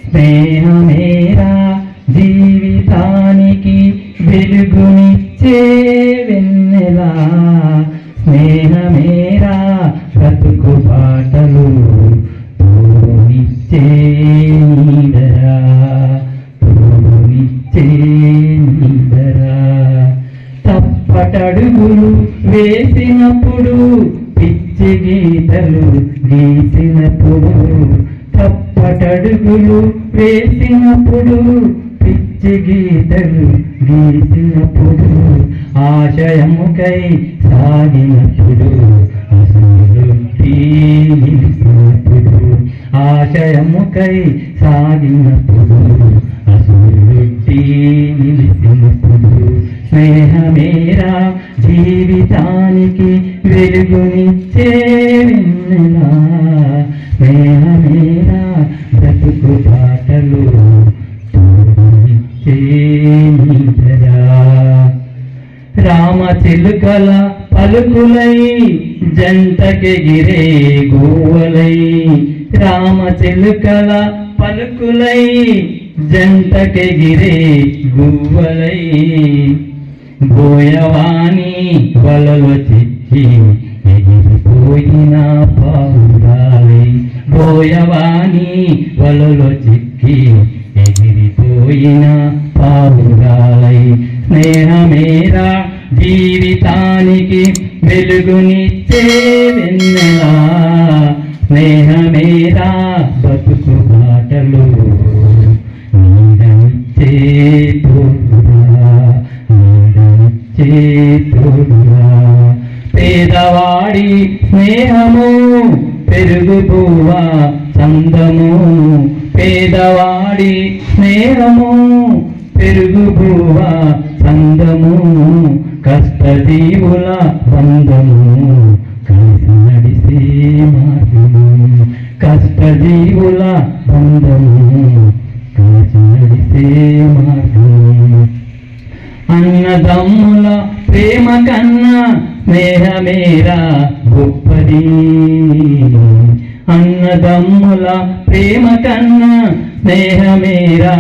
స్నేహమేరా జీవితానికి వెలుగునిచ్చే వెన్నెలా, స్నేహమేరా బ్రతుకు బాటలు తోనిచ్చే నీడరా, తోనిచ్చే నీడరా. తప్పటడుగులు వేసినప్పుడు పిచ్చి గీతలు గీసినప్పుడు, తప్పటడుగులు వేసినప్పుడు పిచ్చి గీతలు గీసినప్పుడు, ఆశయముకై సాగినప్పుడు అసలుట్టి నిలిసినప్పుడు, ఆశయముకై సాగినప్పుడు అసలుట్టి నిలిసినప్పుడు, స్నేహమేరా జీవితానికి వెలుగునిచ్చే వెన్నెలా, స్నేహమేరా బ్రతుకు బాటలు తోనిచ్చే నీడరా. రామచిలుకల పలుకులై జంటకెగిరే గువ్వలై, రామచిలుకల పలుకులై జంటకెగిరే గువ్వలై, బోయవాణి వలలో చిక్కి ఎగిరిపోయిన పావురాలై, బోయవాణి వలలో చిక్కి ఎగిరిపోయిన పావురాలై, స్నేహమేరా జీవితానికి వెలుగునిచ్చే వెన్నెలా, స్నేహమేరా బతుకు బాటలు నీడనిచ్చే తోడురా, నీడనిచ్చే తోడురా. పేదవాడి స్నేహము పెరుగు పువ్వా చందము, పేదవాడి స్నేహము పెరుగు పువ్వా చందము, కష్టజీవుల బంధము కలిసి నడిసే మార్గము, కష్టజీవుల బంధము కలిసి నడిసే మార్గము. అన్నదమ్ముల ప్రేమ కన్నా స్నేహమేరా గొప్పది, అన్నదమ్ముల ప్రేమ కన్నా స్నేహమేరా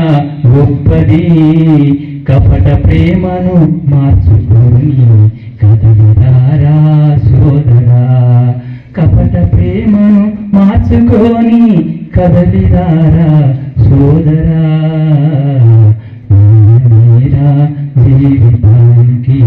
గొప్పది, కపట ప్రేమను మార్చుకొని కదలిరారా సోదరా, కపట ప్రేమను మార్చుకొని కదలిరారా సోదరా. మేరా జీవితానికి